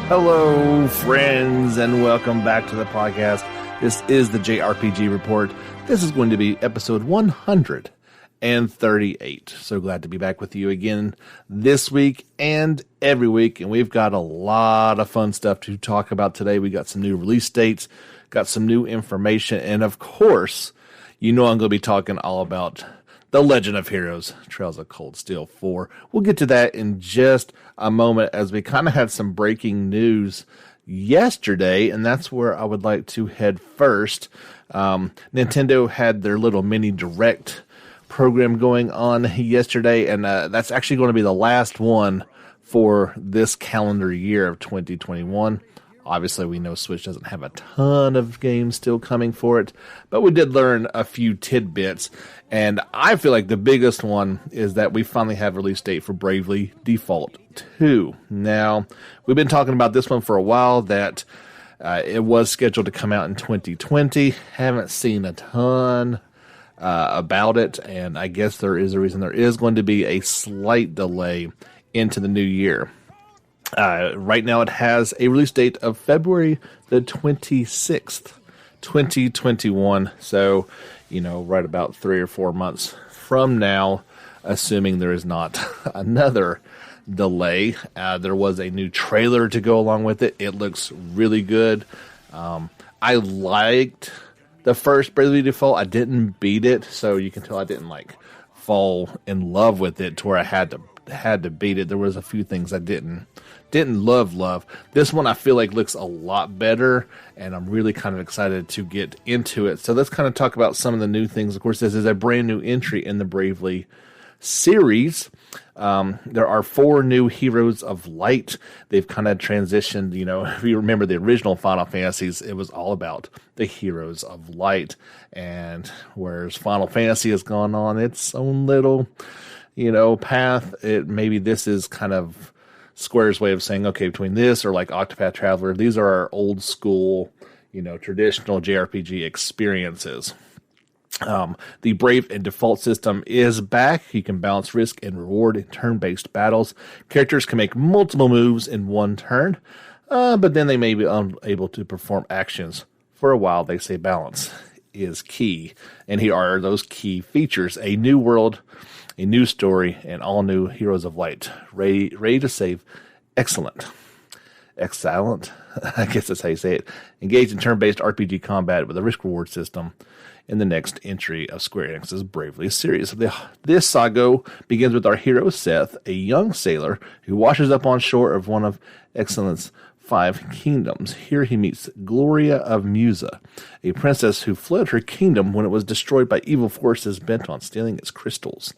Hello, friends, and welcome back to the podcast. This is the JRPG Report. This is going to be episode 138. So glad to be back with you again this week and every week. And we've got a lot of fun stuff to talk about today. We got some new release dates, got some new information, and of course, you know I'm going to be talking all about The Legend of Heroes, Trails of Cold Steel 4. We'll get to that in just a moment as we kind of had some breaking news yesterday, and that's where I would like to head first. Nintendo had their little mini direct program going on yesterday, and that's actually going to be the last one for this calendar year of 2021. Obviously, we know Switch doesn't have a ton of games still coming for it, but we did learn a few tidbits, and I feel like the biggest one is that we finally have a release date for Bravely Default 2. Now, we've been talking about this one for a while, that it was scheduled to come out in 2020. Haven't seen a ton about it, and I guess there is a reason. There is going to be a slight delay into the new year. Right now it has a release date of February the 26th, 2021. So, right about 3 or 4 months from now, assuming there is not another delay. There was a new trailer to go along with it. It looks really good. I liked the first Bravely Default. I didn't beat it, so you can tell I didn't fall in love with it to where I had to beat it. There was a few things I didn't love. This one I feel like looks a lot better, and I'm really kind of excited to get into it. So let's kind of talk about some of the new things. Of course, this is a brand new entry in the Bravely series. There are 4 new Heroes of Light. They've kind of transitioned, if you remember the original Final Fantasies, it was all about the Heroes of Light. And whereas Final Fantasy has gone on its own little, path, maybe this is kind of Square's way of saying, okay, between this or like Octopath Traveler, these are our old school, traditional JRPG experiences. The Brave and Default system is back. You can balance risk and reward in turn-based battles. Characters can make multiple moves in one turn, but then they may be unable to perform actions for a while. They say balance is key. And here are those key features: a new world, a new story, and all new Heroes of Light. Ready to save. Excellent. I guess that's how you say it. Engage in turn-based RPG combat with a risk-reward system in the next entry of Square Enix's Bravely series. This saga begins with our hero, Seth, a young sailor who washes up on shore of one of Excellent's 5 kingdoms. Here he meets Gloria of Musa, a princess who fled her kingdom when it was destroyed by evil forces bent on stealing its crystals.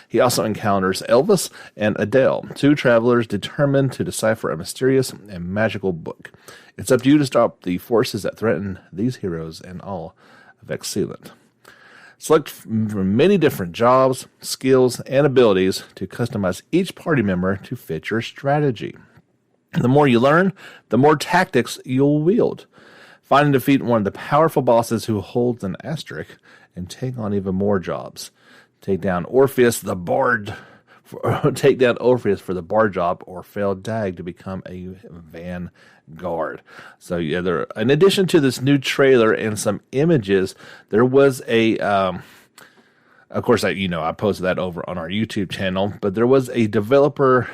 He also encounters Elvis and Adele, 2 travelers determined to decipher a mysterious and magical book. It's up to you to stop the forces that threaten these heroes and all of Excellent. Select from many different jobs, skills, and abilities to customize each party member to fit your strategy. The more you learn, the more tactics you'll wield. Find and defeat one of the powerful bosses who holds an asterisk, and take on even more jobs. Take down Orpheus for the bard job, or fail Dag to become a vanguard. So yeah, in addition to this new trailer and some images, there was a, of course, I posted that over on our YouTube channel, but there was a developer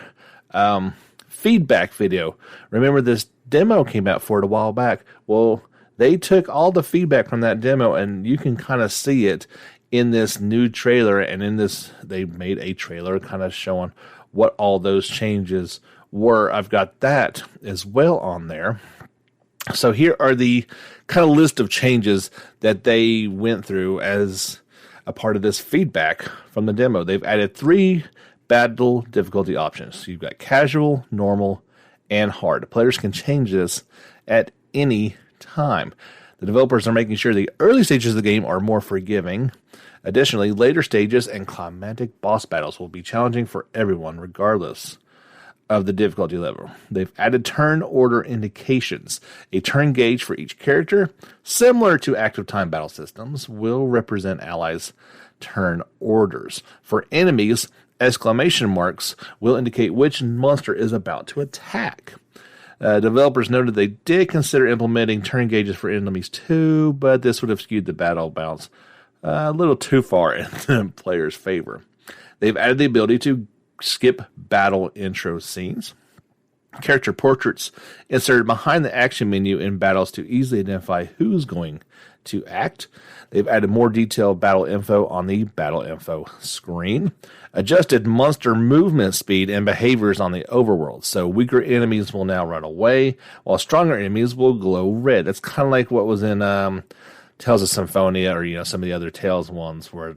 feedback video. Remember, this demo came out for it a while back. Well, they took all the feedback from that demo, and you can kind of see it in this new trailer. And in this, they made a trailer kind of showing what all those changes were. I've got that as well on there. So here are the kind of list of changes that they went through as a part of this feedback from the demo. They've added 3 battle difficulty options. You've got casual, normal, and hard. Players can change this at any time. The developers are making sure the early stages of the game are more forgiving. Additionally, later stages and climactic boss battles will be challenging for everyone, regardless of the difficulty level. They've added turn order indications. A turn gauge for each character, similar to active time battle systems, will represent allies' turn orders. For enemies, exclamation marks will indicate which monster is about to attack. Developers noted they did consider implementing turn gauges for enemies too, but this would have skewed the battle balance a little too far in the player's favor. They've added the ability to skip battle intro scenes. Character portraits inserted behind the action menu in battles to easily identify who's going to act. They've added more detailed battle info on the battle info screen. Adjusted monster movement speed and behaviors on the overworld. So weaker enemies will now run away, while stronger enemies will glow red. That's kind of like what was in Tales of Symphonia, or some of the other Tales ones where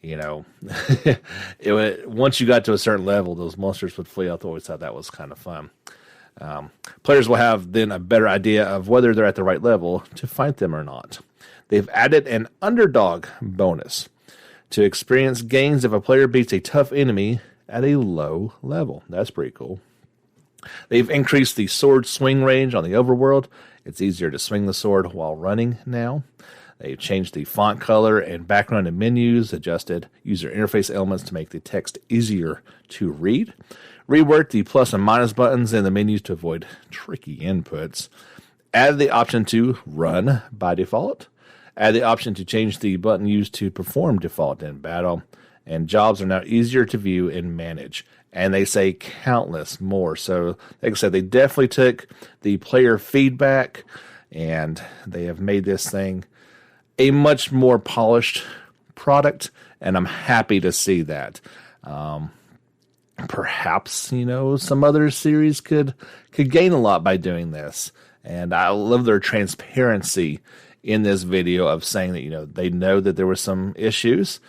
once you got to a certain level, those monsters would flee. I always thought that was kind of fun. Players will have then a better idea of whether they're at the right level to fight them or not. They've added an underdog bonus to experience gains if a player beats a tough enemy at a low level. That's pretty cool. They've increased the sword swing range on the overworld. It's easier to swing the sword while running now. They've changed the font color and background in menus, adjusted user interface elements to make the text easier to read, reworked the plus and minus buttons in the menus to avoid tricky inputs, added the option to run by default, added the option to change the button used to perform default in battle, and jobs are now easier to view and manage. And they say countless more. So, like I said, they definitely took the player feedback and they have made this thing a much more polished product, and I'm happy to see that. Perhaps, some other series could gain a lot by doing this. And I love their transparency in this video of saying that, they know that there were some issues.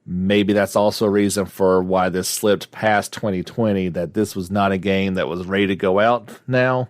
Maybe that's also a reason for why this slipped past 2020, that this was not a game that was ready to go out now.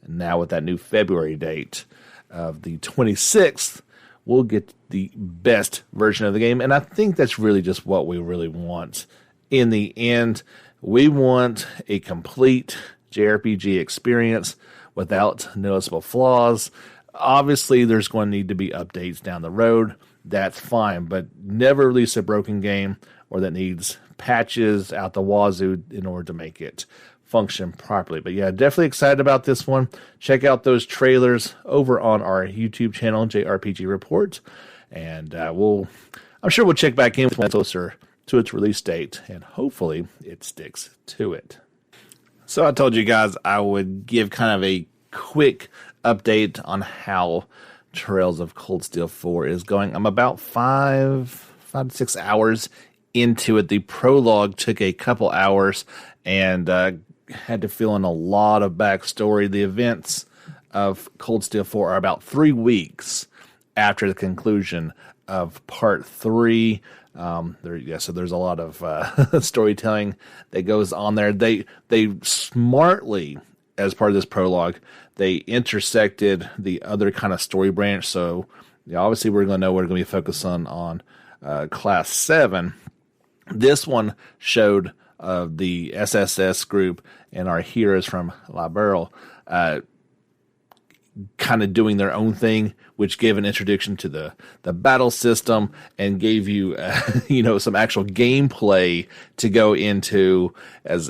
And now with that new February date of the 26th, we'll get the best version of the game. And I think that's really just what we really want. In the end, we want a complete JRPG experience without noticeable flaws. Obviously, there's going to need to be updates down the road. That's fine, but never release a broken game or that needs patches out the wazoo in order to make it function properly. But yeah, definitely excited about this one. Check out those trailers over on our YouTube channel, JRPG Report, and I'm sure we'll check back in when closer to its release date, and hopefully it sticks to it. So I told you guys I would give kind of a quick update on how Trails of Cold Steel 4 is going. I'm about 5 to 6 hours into it. The prologue took a couple hours and had to fill in a lot of backstory. The events of Cold Steel 4 are about 3 weeks after the conclusion of Part 3. So there's a lot of storytelling that goes on there. They smartly, as part of this prologue, they intersected the other kind of story branch. So obviously we're going to know we're going to be focused on Class 7. This one showed the SSS group and our heroes from La Barrel kind of doing their own thing, which gave an introduction to the battle system and gave you some actual gameplay to go into as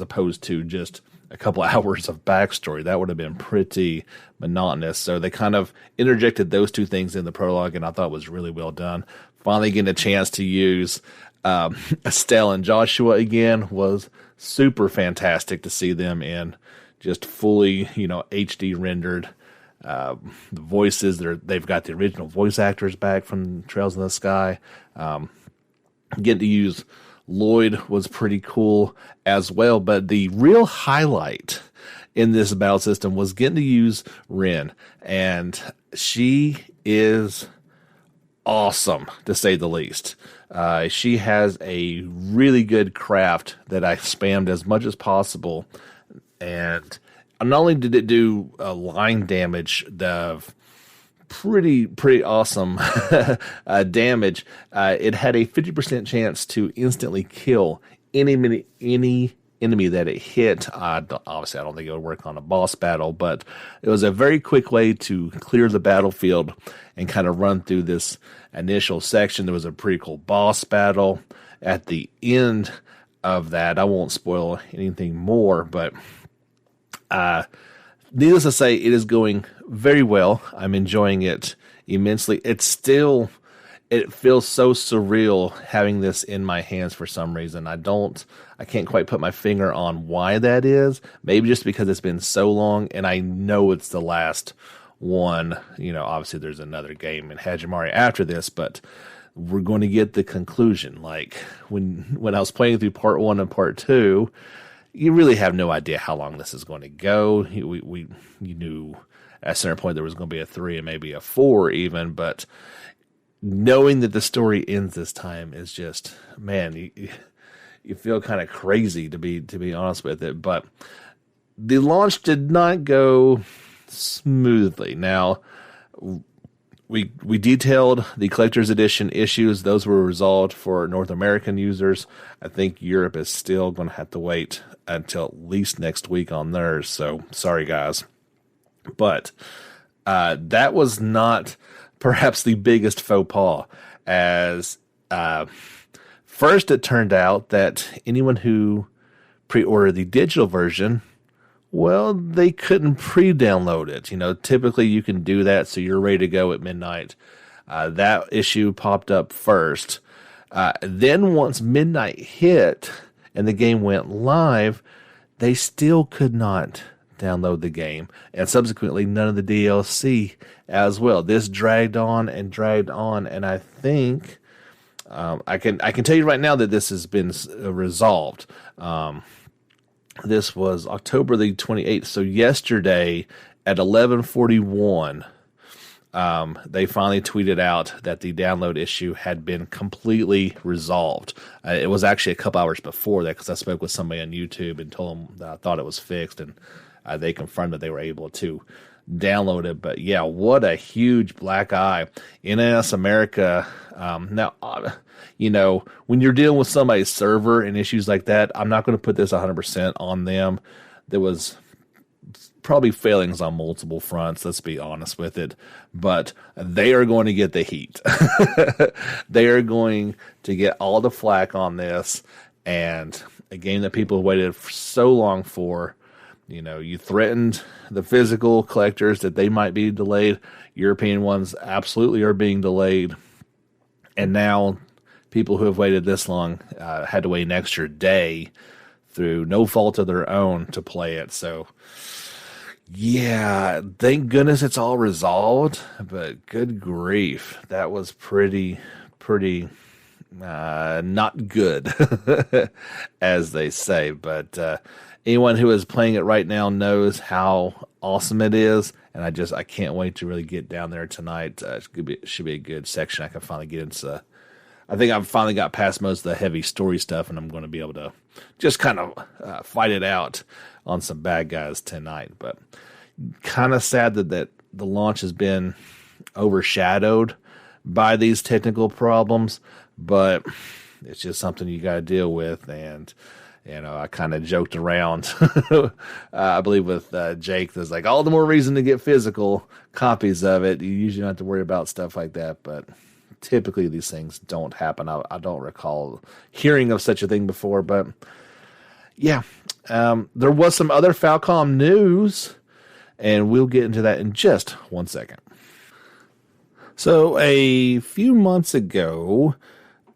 opposed to just a couple hours of backstory. That would have been pretty monotonous. So they kind of interjected those two things in the prologue, and I thought it was really well done. Finally getting a chance to use Estelle and Joshua again was super fantastic to see them in just fully, HD rendered. The voices, they've got the original voice actors back from Trails in the Sky. Getting to use Lloyd was pretty cool as well, but the real highlight in this battle system was getting to use Rin, and she is awesome, to say the least. She has a really good craft that I spammed as much as possible, and not only did it do line damage, the pretty awesome damage, it had a 50% chance to instantly kill any enemy that it hit. Obviously, I don't think it would work on a boss battle, but it was a very quick way to clear the battlefield and kind of run through this initial section. There was a pretty cool boss battle at the end of that. I won't spoil anything more, but needless to say, it is going very well. I'm enjoying it immensely. It feels so surreal having this in my hands for some reason. I can't quite put my finger on why that is. Maybe just because it's been so long and I know it's the last one. Obviously there's another game in Hajimari after this, but we're going to get the conclusion. Like when I was playing through part 1 and part 2, you really have no idea how long this is going to go. You knew at a certain point there was going to be a 3 and maybe a 4 even, but knowing that the story ends this time is just, man, you feel kind of crazy to be honest with it. But the launch did not go smoothly. Now, we detailed the collector's edition issues. Those were resolved for North American users. I think Europe is still going to have to wait until at least next week on theirs. So sorry, guys. But that was not perhaps the biggest faux pas, as first it turned out that anyone who pre-ordered the digital version, well, they couldn't pre-download it. Typically you can do that so you're ready to go at midnight. That issue popped up first. Then once midnight hit and the game went live, they still could not download the game, and subsequently none of the DLC as well. This dragged on, and I think I can tell you right now that this has been resolved. This was October the 28th, so yesterday at 11:41, they finally tweeted out that the download issue had been completely resolved. It was actually a couple hours before that, because I spoke with somebody on YouTube and told them that I thought it was fixed, and they confirmed that they were able to download it. But yeah, what a huge black eye. NS America, now, when you're dealing with somebody's server and issues like that, I'm not going to put this 100% on them. There was probably failings on multiple fronts, let's be honest with it, but they are going to get the heat. They are going to get all the flack on this, and a game that people waited so long for. You threatened the physical collectors that they might be delayed. European ones absolutely are being delayed. And now people who have waited this long had to wait an extra day through no fault of their own to play it. So, yeah, thank goodness it's all resolved. But good grief, that was pretty not good, as they say. But anyone who is playing it right now knows how awesome it is, and I can't wait to really get down there tonight. It should be a good section. I can finally get into. I think I've finally got past most of the heavy story stuff, and I'm going to be able to just kind of fight it out on some bad guys tonight. But kind of sad that the launch has been overshadowed by these technical problems, but it's just something you got to deal with. And I kind of joked around, I believe with Jake, there's like all the more reason to get physical copies of it. You usually don't have to worry about stuff like that, but typically these things don't happen. I don't recall hearing of such a thing before, but yeah, there was some other Falcom news, and we'll get into that in just 1 second. So a few months ago,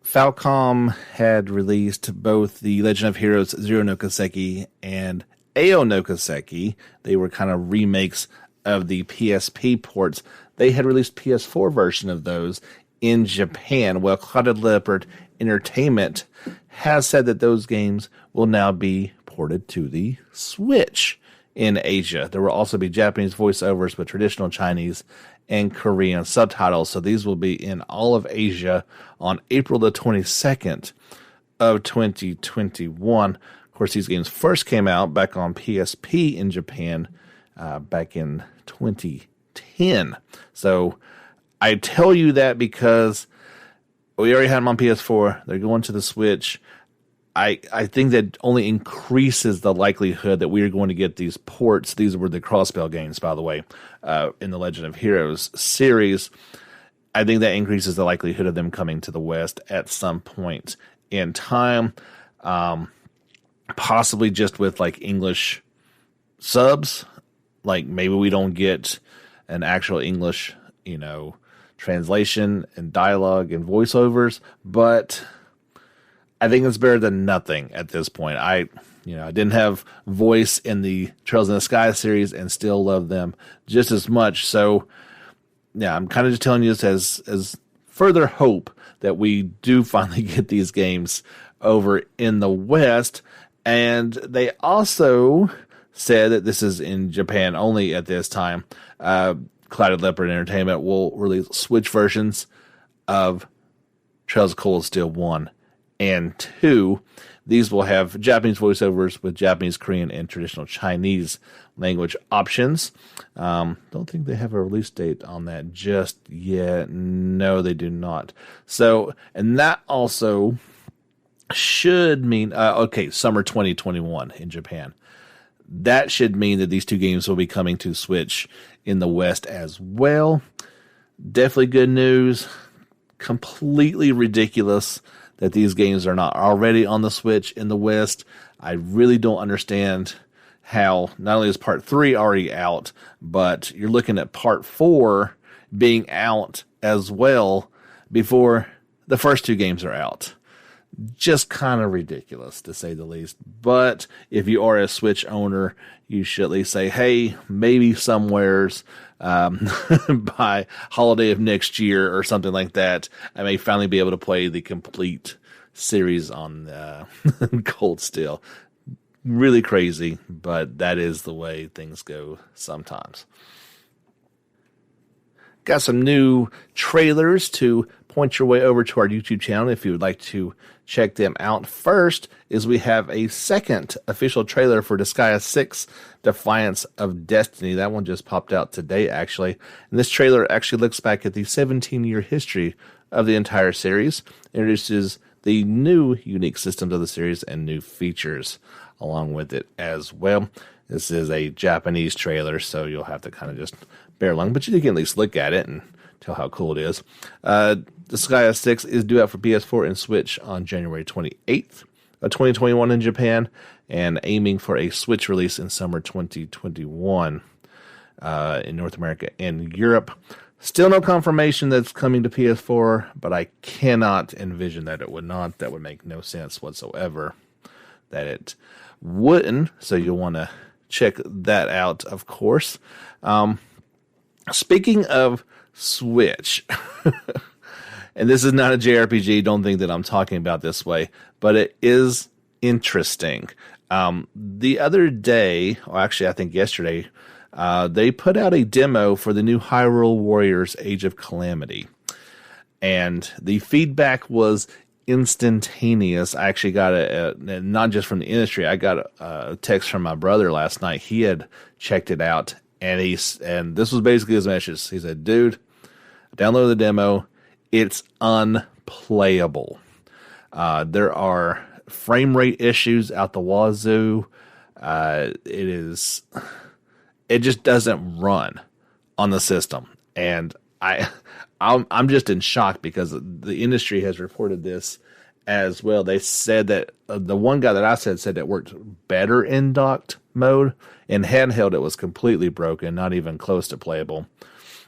Falcom had released both the Legend of Heroes Zero no Kiseki and Ao no Kiseki. They were kind of remakes of the PSP ports. They had released PS4 version of those in Japan. Well, Clouded Leopard Entertainment has said that those games will now be ported to the Switch in Asia. There will also be Japanese voiceovers with traditional Chinese and Korean subtitles. So these will be in all of Asia on April the 22nd of 2021. Of course, these games first came out back on PSP in Japan back in 2010. So I tell you that because we already had them on PS4. They're going to the Switch. I think that only increases the likelihood that we are going to get these ports. These were the Crossbell games, by the way, in the Legend of Heroes series. I think that increases the likelihood of them coming to the West at some point in time, possibly just with like English subs. Like maybe we don't get an actual English, translation and dialogue and voiceovers, but I think it's better than nothing at this point. I didn't have voice in the Trails in the Sky series and still love them just as much. So, yeah, I'm kind of just telling you this as further hope that we do finally get these games over in the West. And they also said that this is in Japan only at this time. Clouded Leopard Entertainment will release Switch versions of Trails of Cold Steel 1 and 2. These will have Japanese voiceovers with Japanese, Korean, and traditional Chinese language options. Don't think they have a release date on that just yet. No, they do not. So, and that also should mean, summer 2021 in Japan. That should mean that these two games will be coming to Switch in the West as well. Definitely good news. Completely ridiculous that these games are not already on the Switch in the West. I really don't understand how not only is Part 3 already out, but you're looking at Part 4 being out as well before the first two games are out. Just kind of ridiculous, to say the least. But if you are a Switch owner, you should at least say, hey, maybe somewheres by holiday of next year or something like that, I may finally be able to play the complete series on Cold Steel. Really crazy, but that is the way things go sometimes. Got some new trailers to point your way over to our YouTube channel if you would like to check them out. First is we have a second official trailer for Disgaea 6, Defiance of Destiny. That one just popped out today, actually. And this trailer actually looks back at the 17-year history of the entire series, introduces the new unique systems of the series and new features along with it as well. This is a Japanese trailer, so you'll have to kind of just bear along, but you can at least look at it and tell how cool it is. Disgaea 6 is due out for PS4 and Switch on January 28th of 2021 in Japan, and aiming for a Switch release in summer 2021 in North America and Europe. Still no confirmation that's coming to PS4, but I cannot envision that it would not. That would make no sense whatsoever that it wouldn't, so you'll want to check that out, of course. Speaking of Switch, and this is not a JRPG, don't think that I'm talking about this way, but it is interesting. The other day, or actually I think yesterday, they put out a demo for the new Hyrule Warriors Age of Calamity. And the feedback was instantaneous. I actually got not just from the industry, I got a text from my brother last night. He had checked it out, and this was basically his message. He said, dude, download the demo. It's unplayable. There are frame rate issues out the wazoo. It just doesn't run on the system. And I'm just in shock because the industry has reported this as well. They said that the one guy that I said it worked better in docked mode. In handheld, it was completely broken, not even close to playable.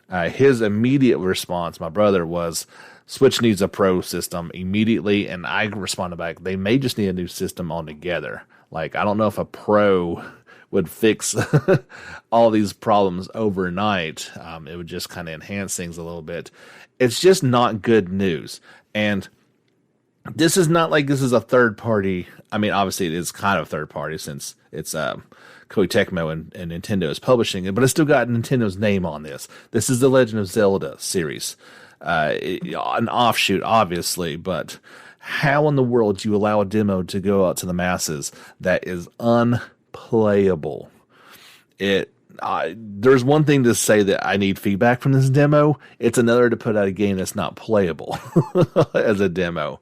His immediate response, my brother, was Switch needs a pro system immediately. And I responded back, they may just need a new system altogether. Like, I don't know if a pro would fix all these problems overnight. It would just kind of enhance things a little bit. It's just not good news. And this is not like this is a third party. I mean, obviously it is kind of third party since it's Koei Tecmo and Nintendo is publishing it, but it's still got Nintendo's name on this. This is the Legend of Zelda series. An offshoot, obviously, but how in the world do you allow a demo to go out to the masses that is unplayable? There's one thing to say that I need feedback from this demo. It's another to put out a game that's not playable as a demo.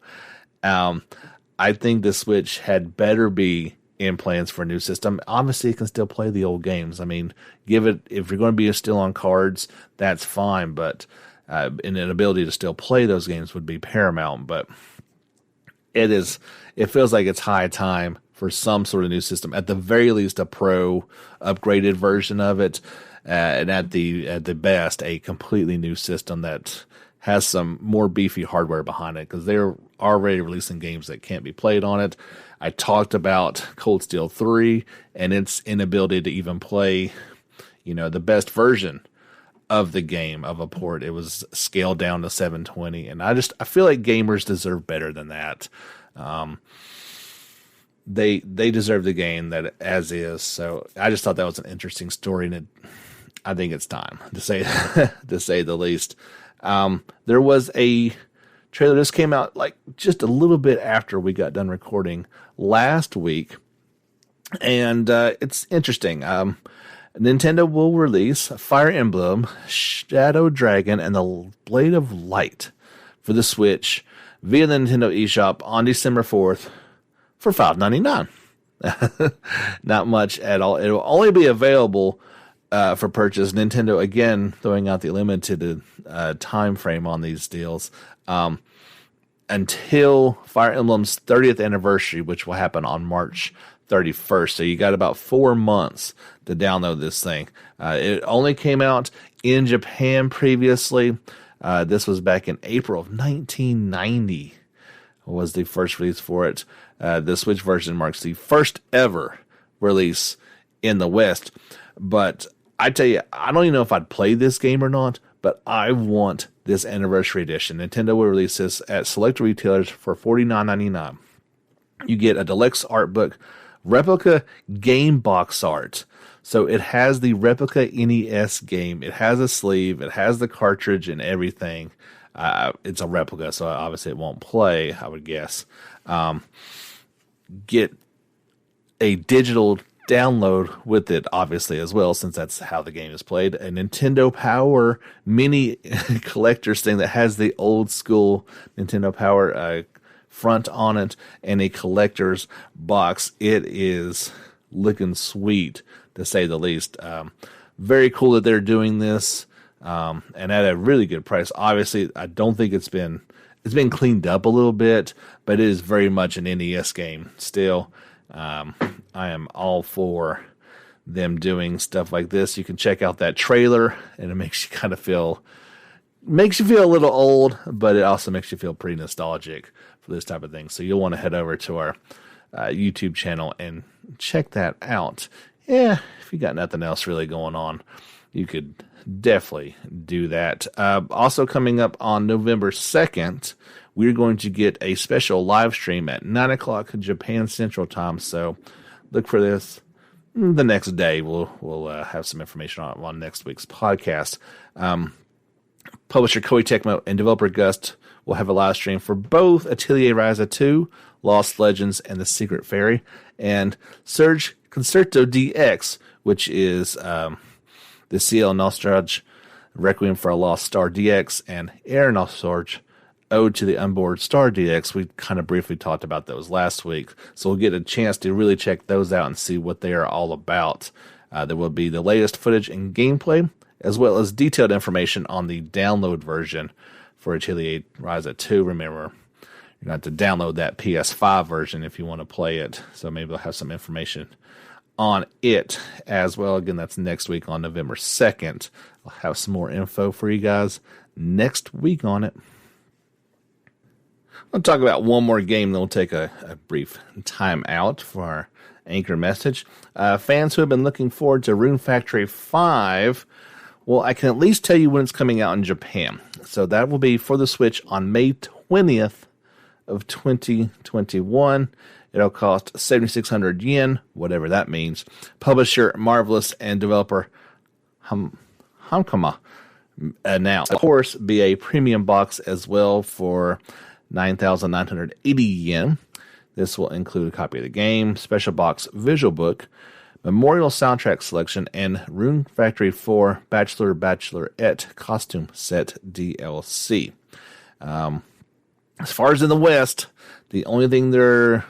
I think the Switch had better be in plans for a new system. Obviously, it can still play the old games. I mean, give it, if you're going to be still on cards, that's fine, but and an ability to still play those games would be paramount. But it feels like it's high time for some sort of new system. At the very least, a pro upgraded version of it, and at the best, a completely new system that has some more beefy hardware behind it, because they're already releasing games that can't be played on it. I talked about Cold Steel 3 and its inability to even play, the best version of the game of a port. It was scaled down to 720, and I feel like gamers deserve better than that. They deserve the game that as is. So I just thought that was an interesting story, and I think it's time to say to say the least. There was a trailer. This came out like just a little bit after we got done recording last week, and it's interesting. Nintendo will release Fire Emblem, Shadow Dragon, and the Blade of Light for the Switch via the Nintendo eShop on December 4th for $5.99. Not much at all. It will only be available for purchase. Nintendo, again, throwing out the limited time frame on these deals until Fire Emblem's 30th anniversary, which will happen on March 31st. So you got about 4 months to download this thing. It only came out in Japan previously. This was back in April of 1990 was the first release for it. The Switch version marks the first ever release in the West. But I tell you, I don't even know if I'd play this game or not, but I want this anniversary edition. Nintendo will release this at select retailers for $49.99. You get a deluxe art book, replica game box art. So it has the replica NES game. It has a sleeve. It has the cartridge and everything. It's a replica, so obviously it won't play, I would guess. Get a digital download with it, obviously, as well, since that's how the game is played. A Nintendo Power mini collector's thing that has the old school Nintendo Power front on it and a collector's box. It is looking sweet, to say the least. Very cool that they're doing this, and at a really good price. Obviously, I don't think it's been cleaned up a little bit, but it is very much an NES game still. I am all for them doing stuff like this. You can check out that trailer, and it makes you kind of feel a little old, but it also makes you feel pretty nostalgic for this type of thing. So you'll want to head over to our YouTube channel and check that out. Yeah, if you got nothing else really going on, you could definitely do that. Also coming up on November 2nd, we're going to get a special live stream at 9 o'clock Japan Central Time. So look for this the next day. We'll have some information on next week's podcast. Publisher Koei Tecmo and developer Gust will have a live stream for both Atelier Ryza 2, Lost Legends, and The Secret Fairy, and Surge Concerto DX, which is the CL Nostalgia Requiem for a Lost Star DX, and Air Nostalgia Ode to the Unboard Star DX. We kind of briefly talked about those last week, so we'll get a chance to really check those out and see what they are all about. There will be the latest footage and gameplay, as well as detailed information on the download version for Atelier Ryza 2. Remember, you're going to have to download that PS5 version if you want to play it, so maybe they'll have some information on it as well. Again, that's next week on November 2nd. I'll have some more info for you guys next week on it. I'll talk about one more game, then we'll take a brief time out for our anchor message. Fans who have been looking forward to Rune Factory 5, well, I can at least tell you when it's coming out in Japan. So that will be for the Switch on May 20th of 2021. It'll cost 7,600 yen, whatever that means. Publisher Marvelous and developer Hamkama announced. Of course, be a premium box as well for 9,980 yen. This will include a copy of the game, special box visual book, memorial soundtrack selection, and Rune Factory 4 Bachelorette costume set DLC. As far as in the West, the only thing they're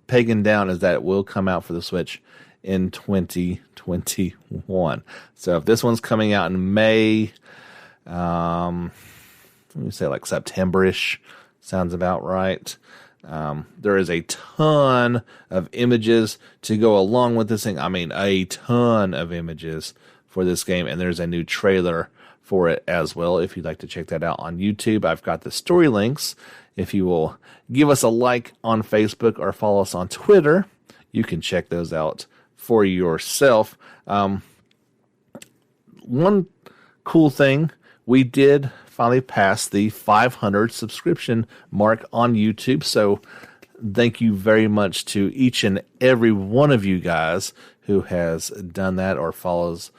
pegging down is that it will come out for the Switch in 2021. So if this one's coming out in May, let me say like September-ish, sounds about right. There is a ton of images to go along with this thing. I mean, a ton of images for this game, and there's a new trailer for it as well. If you'd like to check that out on YouTube, I've got the story links. If you will give us a like on Facebook or follow us on Twitter, you can check those out for yourself. One cool thing, we did finally pass the 500 subscription mark on YouTube. So thank you very much to each and every one of you guys who has done that or follows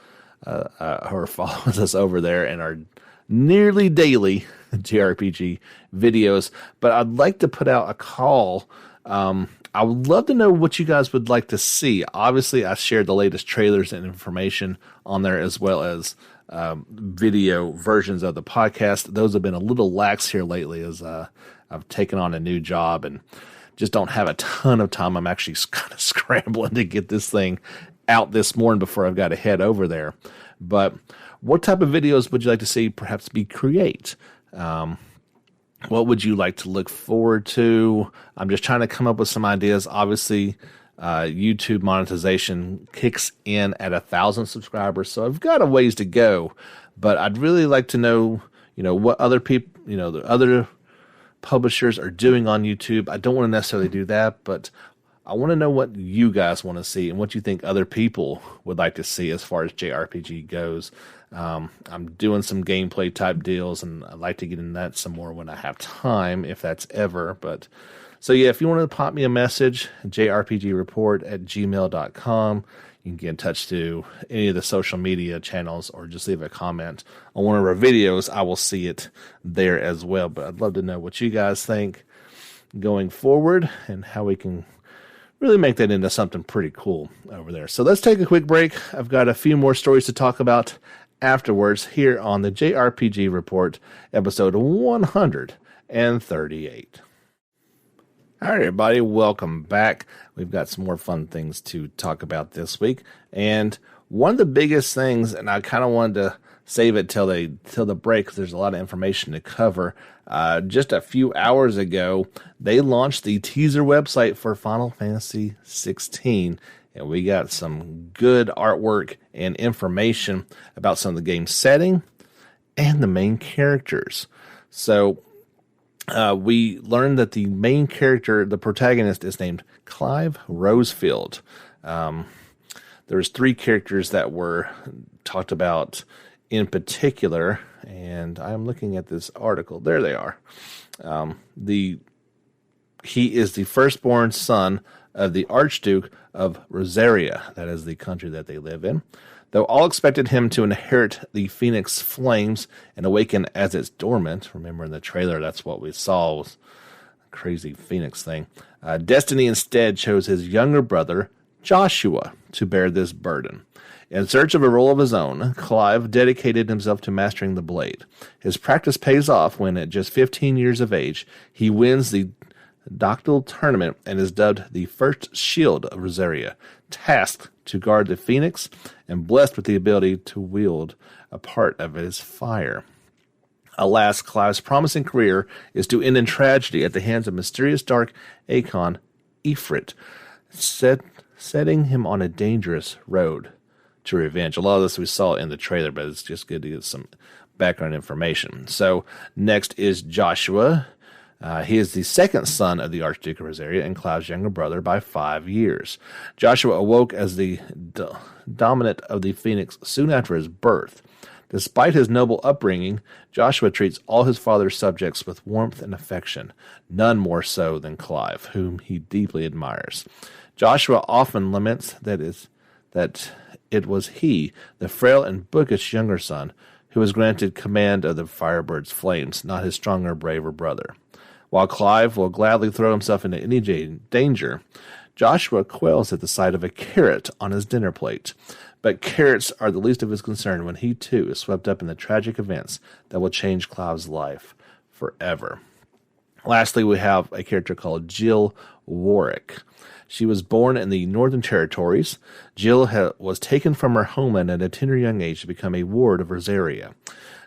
us over there and our nearly daily JRPG videos. But I'd like to put out a call. I would love to know what you guys would like to see. Obviously, I shared the latest trailers and information on there, as well as video versions of the podcast. Those have been a little lax here lately, as I've taken on a new job and just don't have a ton of time. I'm actually kind of scrambling to get this thing out this morning before I've got to head over there. But what type of videos would you like to see perhaps be create? What would you like to look forward to? I'm just trying to come up with some ideas. Obviously, YouTube monetization kicks in at 1,000 subscribers, so I've got a ways to go. But I'd really like to know, what other people, the other publishers are doing on YouTube. I don't want to necessarily do that, but I want to know what you guys want to see and what you think other people would like to see as far as JRPG goes. I'm doing some gameplay type deals, and I'd like to get into that some more when I have time, if that's ever. But so yeah, if you want to pop me a message, jrpgreport@gmail.com. You can get in touch to any of the social media channels or just leave a comment on one of our videos. I will see it there as well. But I'd love to know what you guys think going forward and how we can really make that into something pretty cool over there. So let's take a quick break. I've got a few more stories to talk about afterwards here on the JRPG Report, episode 138. All right, everybody, welcome back. We've got some more fun things to talk about this week. And one of the biggest things, and I kind of wanted to save it till the break because there's a lot of information to cover. Just a few hours ago, they launched the teaser website for Final Fantasy 16, and we got some good artwork and information about some of the game's setting and the main characters. So we learned that the main character, the protagonist, is named Clive Rosefield. There's 3 characters that were talked about in particular, and I'm looking at this article. There they are. He is the firstborn son of the Archduke of Rosaria. That is the country that they live in. Though all expected him to inherit the Phoenix Flames and awaken as it's dormant. Remember in the trailer, that's what we saw, was a crazy Phoenix thing. Destiny instead chose his younger brother, Joshua, to bear this burden. In search of a role of his own, Clive dedicated himself to mastering the blade. His practice pays off when, at just 15 years of age, he wins the Doctyl tournament and is dubbed the first shield of Rosaria, tasked to guard the Phoenix and blessed with the ability to wield a part of his fire. Alas, Clive's promising career is to end in tragedy at the hands of mysterious dark Archon Ifrit, setting him on a dangerous road to revenge. A lot of this we saw in the trailer, but it's just good to get some background information. So next is Joshua. He is the second son of the Archduke of Rosaria and Clive's younger brother by 5 years. Joshua awoke as the dominant of the Phoenix soon after his birth. Despite his noble upbringing, Joshua treats all his father's subjects with warmth and affection, none more so than Clive, whom he deeply admires. Joshua often laments that it was he, the frail and bookish younger son, who was granted command of the Firebird's flames, not his stronger, braver brother. While Clive will gladly throw himself into any danger, Joshua quails at the sight of a carrot on his dinner plate. But carrots are the least of his concern when he, too, is swept up in the tragic events that will change Clive's life forever. Lastly, we have a character called Jill Warwick. She was born in the Northern Territories. Jill was taken from her homeland at a tender young age to become a ward of Rosaria,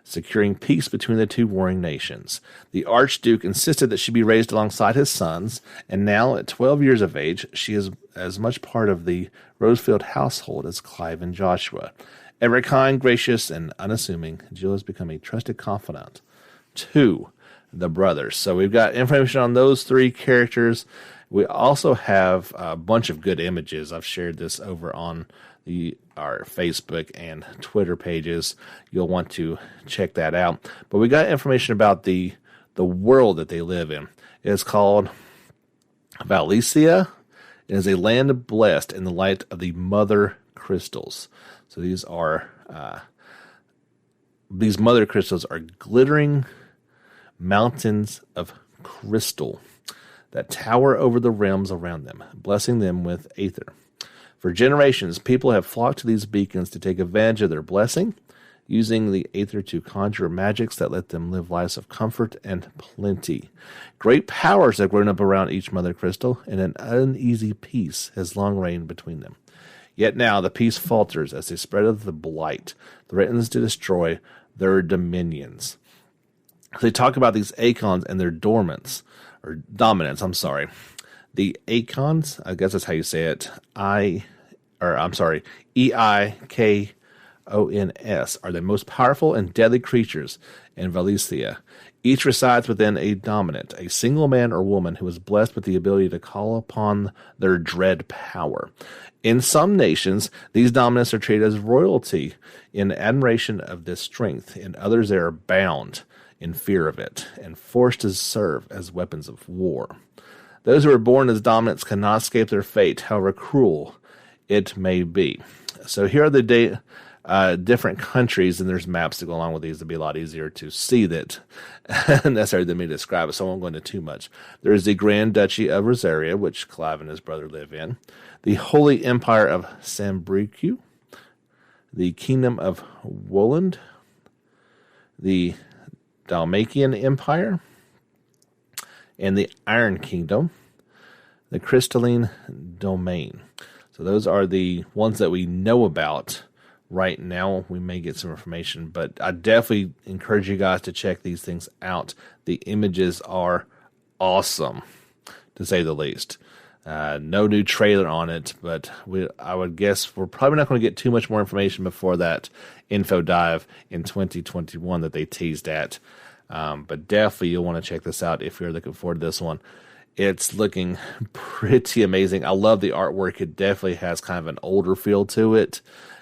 securing peace between the two warring nations. The Archduke insisted that she be raised alongside his sons, and now, at 12 years of age, she is as much part of the Rosefield household as Clive and Joshua. Ever kind, gracious, and unassuming, Jill has become a trusted confidant to the brothers. So we've got information on those three characters. We also have a bunch of good images. I've shared this over on our Facebook and Twitter pages. You'll want to check that out. But we got information about the world that they live in. It's called Valencia. It is a land blessed in the light of the mother crystals. So these mother crystals are glittering mountains of crystal that tower over the realms around them, blessing them with aether. For generations, people have flocked to these beacons to take advantage of their blessing, using the aether to conjure magics that let them live lives of comfort and plenty. Great powers have grown up around each mother crystal, and an uneasy peace has long reigned between them. Yet now the peace falters as the spread of the blight threatens to destroy their dominions. They talk about these Akons and their dominance. The Akons, I guess that's how you say it, Eikons, are the most powerful and deadly creatures in Valencia. Each resides within a dominant, a single man or woman who is blessed with the ability to call upon their dread power. In some nations, these dominants are treated as royalty in admiration of this strength. In others, they are bound in fear of it, and forced to serve as weapons of war. Those who are born as dominants cannot escape their fate, however cruel it may be. So here are the different countries, and there's maps to go along with these. It'd be a lot easier to see that necessary than me to describe it, so I won't go into too much. There is the Grand Duchy of Rosaria, which Clive and his brother live in, the Holy Empire of Sambricu, the Kingdom of Woland, the Dalmatian Empire, and the Iron Kingdom, the Crystalline Domain. So those are the ones that we know about right now. We may get some information, but I definitely encourage you guys to check these things out. The images are awesome, to say the least. No new trailer on it, but I would guess we're probably not going to get too much more information before that info dive in 2021 that they teased at. But definitely you'll want to check this out if you're looking forward to this one. It's looking pretty amazing. I love the artwork. It definitely has kind of an older feel to it,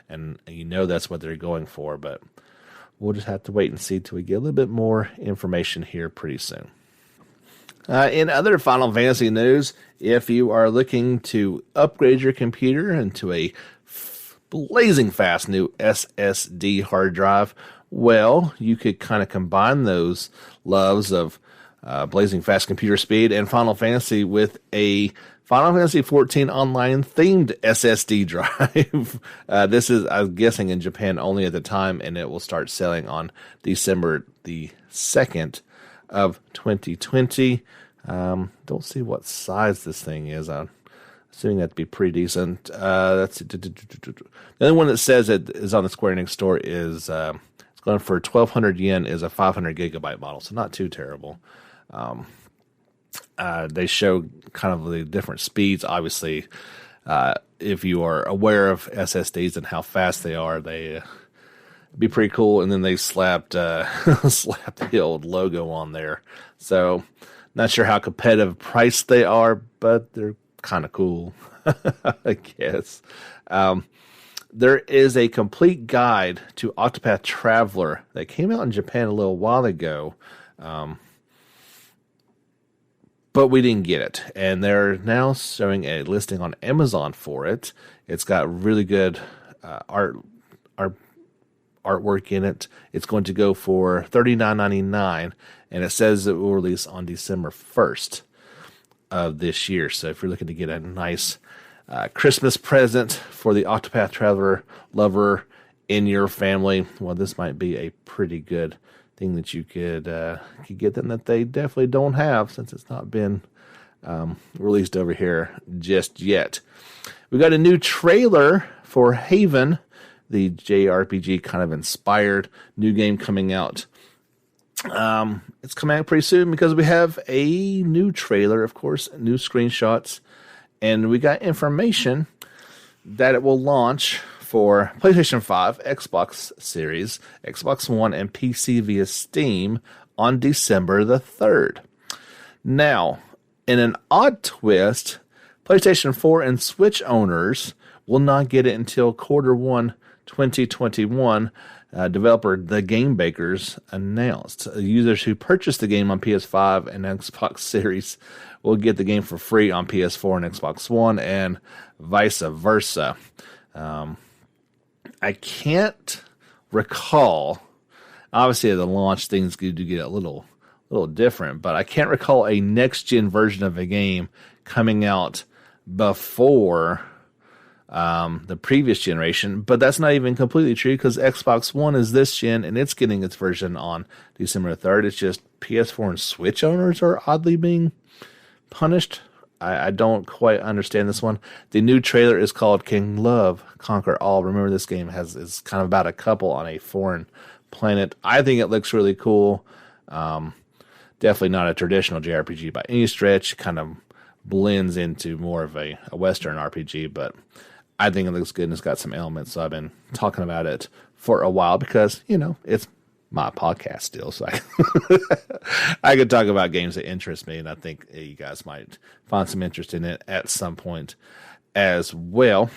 and you know that's what they're going for, but we'll just have to wait and see till we get a little bit more information here pretty soon. In other Final Fantasy news, if you are looking to upgrade your computer into a blazing fast new SSD hard drive, well, you could kind of combine those loves of blazing fast computer speed and Final Fantasy with a Final Fantasy 14 online themed SSD drive. This is, I'm guessing, in Japan only at the time, and it will start selling on December the 2nd of 2020. Don't see what size this thing is. I'm assuming that to be pretty decent. The only one that says it is on the Square Enix store is it's going for 1,200 yen, is a 500 gigabyte model, so not too terrible. They show kind of the different speeds. Obviously, if you are aware of SSDs and how fast they are, they be pretty cool. And then they slapped the old logo on there. So not sure how competitive priced they are, but they're kind of cool, I guess. There is a complete guide to Octopath Traveler that came out in Japan a little while ago, but we didn't get it. And they're now showing a listing on Amazon for it. It's got really good artwork in it. It's going to go for $39.99, and it says it will release on December 1st of this year. So if you're looking to get a nice Christmas present for the Octopath Traveler lover in your family, well, this might be a pretty good thing that you could get them that they definitely don't have, since it's not been released over here just yet. We got a new trailer for Haven, the JRPG kind of inspired new game coming out. It's coming out pretty soon because we have a new trailer, of course, new screenshots, and we got information that it will launch for PlayStation 5, Xbox Series, Xbox One, and PC via Steam on December the 3rd. Now, in an odd twist, PlayStation 4 and Switch owners will not get it until Q1 2021. Developer The Game Bakers announced users who purchase the game on PS5 and Xbox Series will get the game for free on PS4 and Xbox One, and vice versa. I can't recall. Obviously, at the launch, things do get a little different, but I can't recall a next-gen version of a game coming out before the previous generation. But that's not even completely true, because Xbox One is this gen, and it's getting its version on December 3rd. It's just PS4 and Switch owners are oddly being punished. I don't quite understand this one. The new trailer is called King Love Conquer All. Remember, this game is kind of about a couple on a foreign planet. I think it looks really cool. Definitely not a traditional JRPG by any stretch. Kind of blends into more of a Western RPG, but I think it looks good, and it's got some elements. So I've been talking about it for a while because, it's my podcast still, so I could talk about games that interest me, and I think you guys might find some interest in it at some point as well.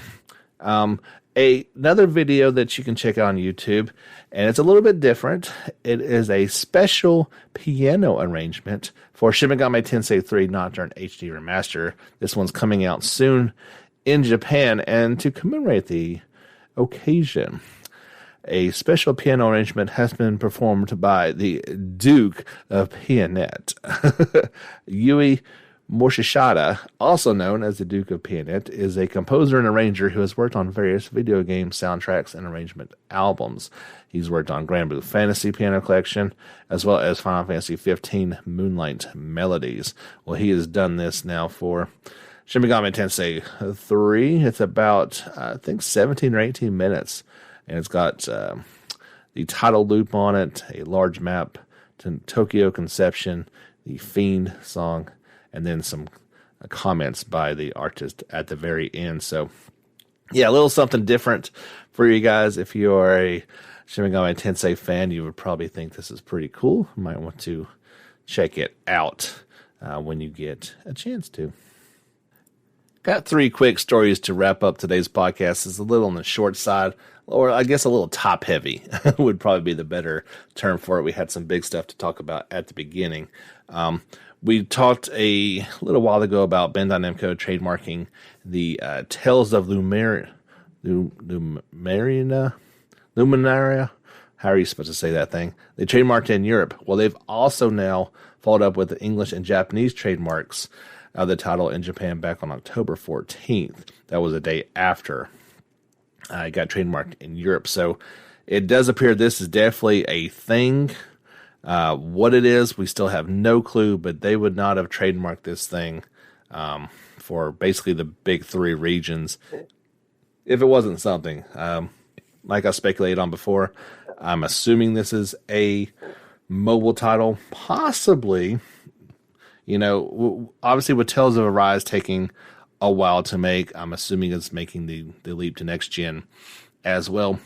Another video that you can check out on YouTube, and it's a little bit different. It is a special piano arrangement for Shin Megami Tensei 3 Nocturne HD Remaster. This one's coming out soon in Japan, and to commemorate the occasion, a special piano arrangement has been performed by the Duke of Pianet. Yui Morishita, also known as the Duke of Pianet, is a composer and arranger who has worked on various video game soundtracks and arrangement albums. He's worked on Grand Blue Fantasy Piano Collection, as well as Final Fantasy 15 Moonlight Melodies. Well, he has done this now for Shin Megami Tensei 3. It's about, I think, 17 or 18 minutes. And it's got the title loop on it, a large map to Tokyo Conception, the Fiend song, and then some comments by the artist at the very end. So, yeah, a little something different for you guys. If you are a Shin Megami Tensei fan, you would probably think this is pretty cool. You might want to check it out when you get a chance to. Got 3 quick stories to wrap up today's podcast. It's a little on the short side, or I guess a little top heavy would probably be the better term for it. We had some big stuff to talk about at the beginning. We talked a little while ago about Bandai Namco trademarking the Tales of Luminaria. How are you supposed to say that thing? They trademarked in Europe. Well, they've also now followed up with the English and Japanese trademarks of the title in Japan back on October 14th. That was a day after it got trademarked in Europe. So it does appear this is definitely a thing. What it is, we still have no clue, but they would not have trademarked this thing for basically the big 3 regions if it wasn't something. Like I speculated on before, I'm assuming this is a mobile title, possibly. Obviously with Tales of Arise taking a while to make, I'm assuming it's making the leap to next gen as well.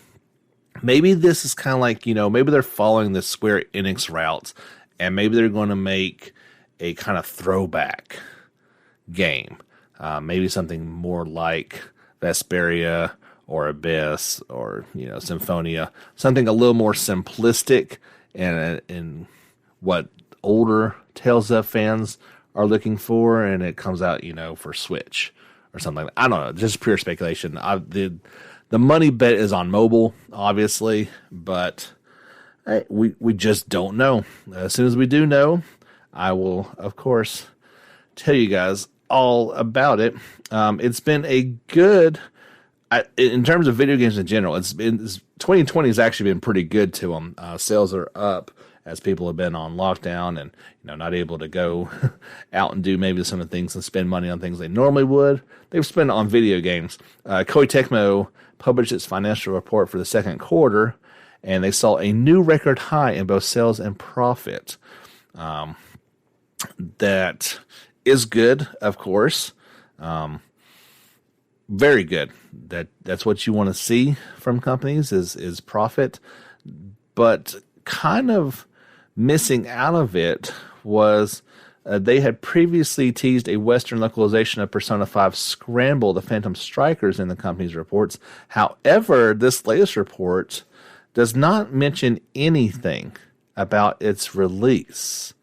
Maybe this is kind of like, maybe they're following the Square Enix route, and maybe they're going to make a kind of throwback game. Maybe something more like Vesperia or Abyss or, Symphonia. Something a little more simplistic and what older Tales of fans are looking for, and it comes out, for Switch or something like that. I don't know, just pure speculation. The money bet is on mobile, obviously, but we just don't know. As soon as we do know, I will, of course, tell you guys all about it. It's been a good, in terms of video games in general, 2020 has actually been pretty good to them. Sales are up as people have been on lockdown and not able to go out and do maybe some of the things and spend money on things they normally would. They've spent on video games. Koei Tecmo published its financial report for the second quarter, and they saw a new record high in both sales and profit. That is good, of course. Very good. That's what you want to see from companies is profit. But kind of missing out of it was they had previously teased a Western localization of Persona 5 Scramble, the Phantom Strikers, in the company's reports. However, this latest report does not mention anything about its release.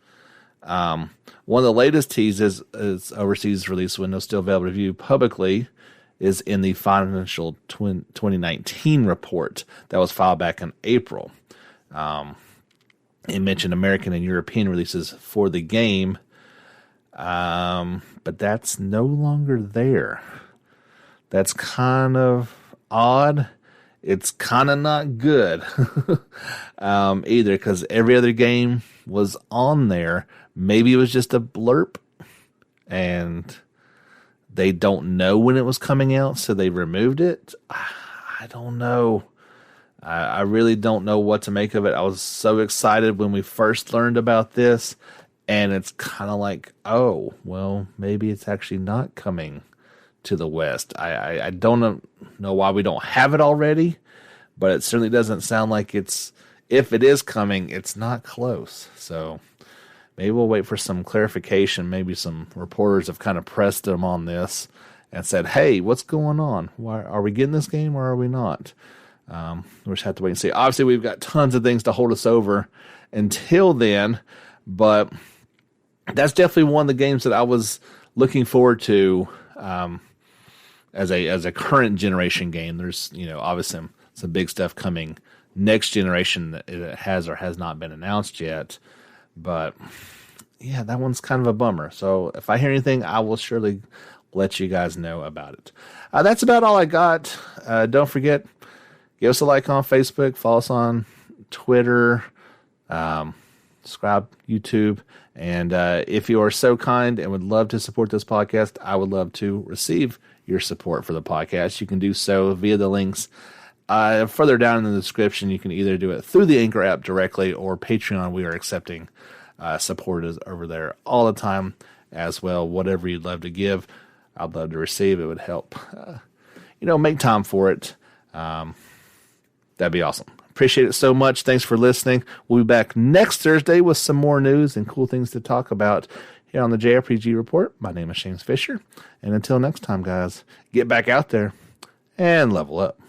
One of the latest teases is overseas release window still available to view publicly is in the financial 2019 report that was filed back in April. It mentioned American and European releases for the game, but that's no longer there. That's kind of odd. It's kind of not good either, because every other game was on there. Maybe it was just a blurb, and they don't know when it was coming out, so they removed it. I don't know. I really don't know what to make of it. I was so excited when we first learned about this, and it's kind of like, oh, well, maybe it's actually not coming to the West. I don't know why we don't have it already, but it certainly doesn't sound like it's, if it is coming, it's not close. So maybe we'll wait for some clarification. Maybe some reporters have kind of pressed them on this and said, hey, what's going on? Why are we getting this game or are we not? We just have to wait and see. Obviously, we've got tons of things to hold us over until then, but that's definitely one of the games that I was looking forward to as a current generation game. There's obviously some big stuff coming next generation that it has or has not been announced yet, but yeah, that one's kind of a bummer. So if I hear anything, I will surely let you guys know about it. That's about all I got. Don't forget, give us a like on Facebook, follow us on Twitter, subscribe YouTube, and if you are so kind and would love to support this podcast, I would love to receive your support for the podcast. You can do so via the links further down in the description. You can either do it through the Anchor app directly or Patreon. We are accepting supporters over there all the time as well. Whatever you'd love to give, I'd love to receive. It would help, make time for it. That'd be awesome. Appreciate it so much. Thanks for listening. We'll be back next Thursday with some more news and cool things to talk about here on the JRPG Report. My name is James Fisher. And until next time, guys, get back out there and level up.